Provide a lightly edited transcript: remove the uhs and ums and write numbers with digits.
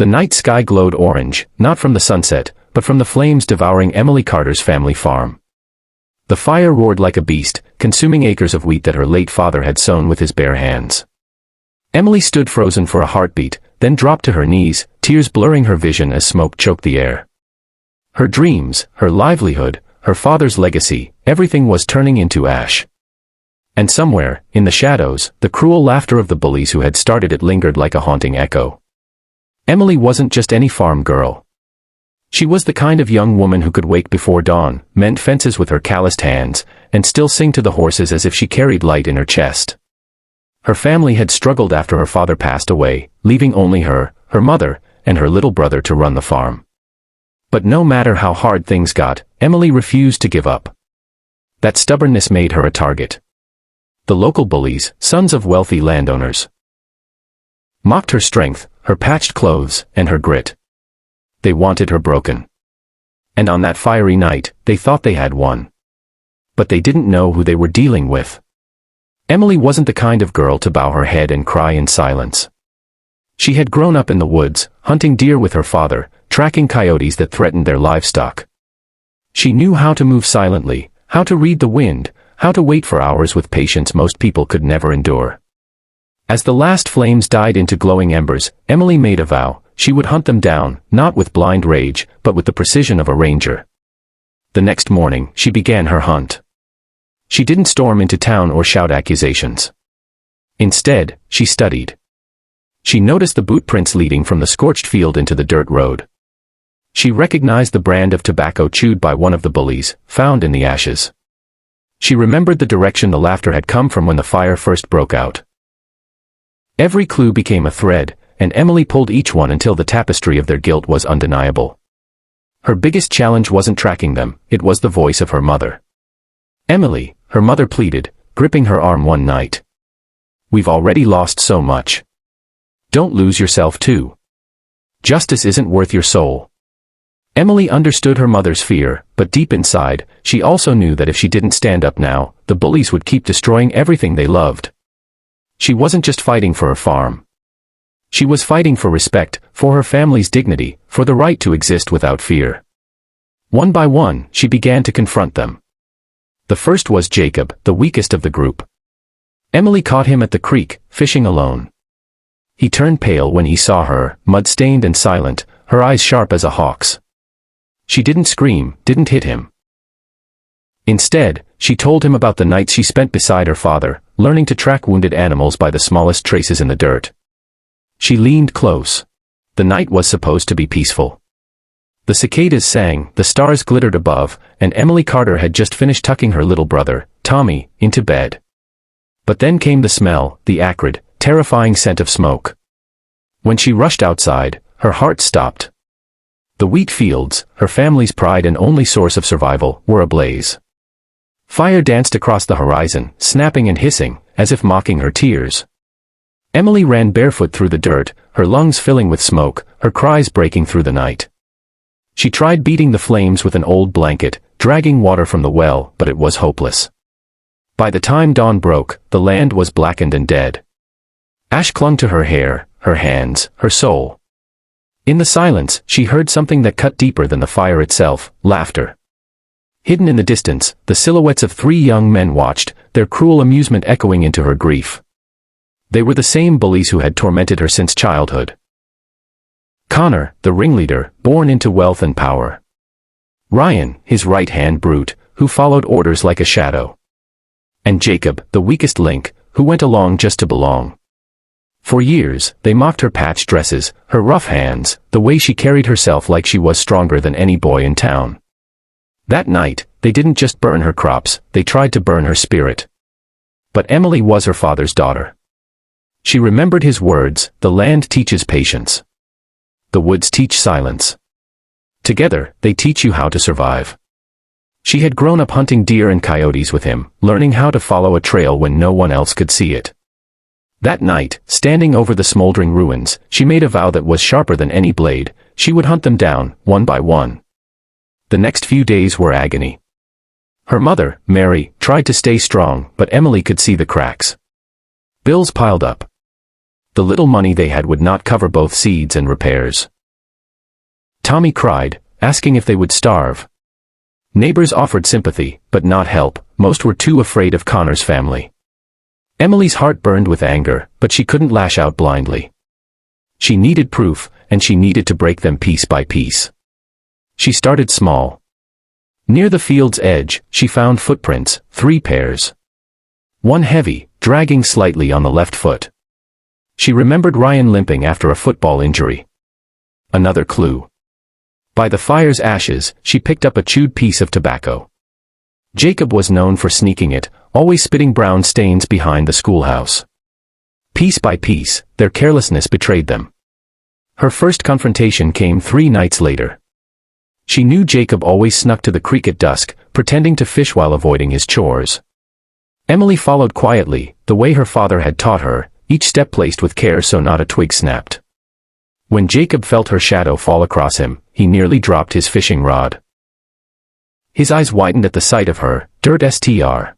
The night sky glowed orange, not from the sunset, but from the flames devouring Emily Carter's family farm. The fire roared like a beast, consuming acres of wheat that her late father had sown with his bare hands. Emily stood frozen for a heartbeat, then dropped to her knees, tears blurring her vision as smoke choked the air. Her dreams, her livelihood, her father's legacy, everything was turning into ash. And somewhere, in the shadows, the cruel laughter of the bullies who had started it lingered like a haunting echo. Emily wasn't just any farm girl. She was the kind of young woman who could wake before dawn, mend fences with her calloused hands, and still sing to the horses as if she carried light in her chest. Her family had struggled after her father passed away, leaving only her, her mother, and her little brother to run the farm. But no matter how hard things got, Emily refused to give up. That stubbornness made her a target. The local bullies, sons of wealthy landowners, mocked her strength, her patched clothes, and her grit. They wanted her broken. And on that fiery night, they thought they had won. But they didn't know who they were dealing with. Emily wasn't the kind of girl to bow her head and cry in silence. She had grown up in the woods, hunting deer with her father, tracking coyotes that threatened their livestock. She knew how to move silently, how to read the wind, how to wait for hours with patience most people could never endure. As the last flames died into glowing embers, Emily made a vow: she would hunt them down, not with blind rage, but with the precision of a ranger. The next morning, she began her hunt. She didn't storm into town or shout accusations. Instead, she studied. She noticed the boot prints leading from the scorched field into the dirt road. She recognized the brand of tobacco chewed by one of the bullies, found in the ashes. She remembered the direction the laughter had come from when the fire first broke out. Every clue became a thread, and Emily pulled each one until the tapestry of their guilt was undeniable. Her biggest challenge wasn't tracking them, it was the voice of her mother. "Emily," her mother pleaded, gripping her arm one night. "We've already lost so much. Don't lose yourself too. Justice isn't worth your soul." Emily understood her mother's fear, but deep inside, she also knew that if she didn't stand up now, the bullies would keep destroying everything they loved. She wasn't just fighting for her farm. She was fighting for respect, for her family's dignity, for the right to exist without fear. One by one, she began to confront them. The first was Jacob, the weakest of the group. Emily caught him at the creek, fishing alone. He turned pale when he saw her, mud-stained and silent, her eyes sharp as a hawk's. She didn't scream, didn't hit him. Instead, she told him about the nights she spent beside her father, learning to track wounded animals by the smallest traces in the dirt. She leaned close. The night was supposed to be peaceful. The cicadas sang, the stars glittered above, and Emily Carter had just finished tucking her little brother, Tommy, into bed. But then came the smell, the acrid, terrifying scent of smoke. When she rushed outside, her heart stopped. The wheat fields, her family's pride and only source of survival, were ablaze. Fire danced across the horizon, snapping and hissing, as if mocking her tears. Emily ran barefoot through the dirt, her lungs filling with smoke, her cries breaking through the night. She tried beating the flames with an old blanket, dragging water from the well, but it was hopeless. By the time dawn broke, the land was blackened and dead. Ash clung to her hair, her hands, her soul. In the silence, she heard something that cut deeper than the fire itself: laughter. Hidden in the distance, the silhouettes of three young men watched, their cruel amusement echoing into her grief. They were the same bullies who had tormented her since childhood. Connor, the ringleader, born into wealth and power. Ryan, his right-hand brute, who followed orders like a shadow. And Jacob, the weakest link, who went along just to belong. For years, they mocked her patched dresses, her rough hands, the way she carried herself like she was stronger than any boy in town. That night, they didn't just burn her crops, they tried to burn her spirit. But Emily was her father's daughter. She remembered his words: "The land teaches patience. The woods teach silence. Together, they teach you how to survive." She had grown up hunting deer and coyotes with him, learning how to follow a trail when no one else could see it. That night, standing over the smoldering ruins, she made a vow that was sharper than any blade: she would hunt them down, one by one. The next few days were agony. Her mother, Mary, tried to stay strong, but Emily could see the cracks. Bills piled up. the little money they had would not cover both seeds and repairs. Tommy cried, asking if they would starve. Neighbors offered sympathy, but not help. Most were too afraid of Connor's family. Emily's heart burned with anger, but she couldn't lash out blindly. She needed proof, and she needed to break them piece by piece. She started small. Near the field's edge, she found footprints, 3 pairs. One heavy, dragging slightly on the left foot. She remembered Ryan limping after a football injury. Another clue. By the fire's ashes, she picked up a chewed piece of tobacco. Jacob was known for sneaking it, always spitting brown stains behind the schoolhouse. Piece by piece, their carelessness betrayed them. Her first confrontation came 3 nights later. She knew Jacob always snuck to the creek at dusk, pretending to fish while avoiding his chores. Emily followed quietly, the way her father had taught her, each step placed with care so not a twig snapped. When Jacob felt her shadow fall across him, he nearly dropped his fishing rod. His eyes widened at the sight of her, dirt str.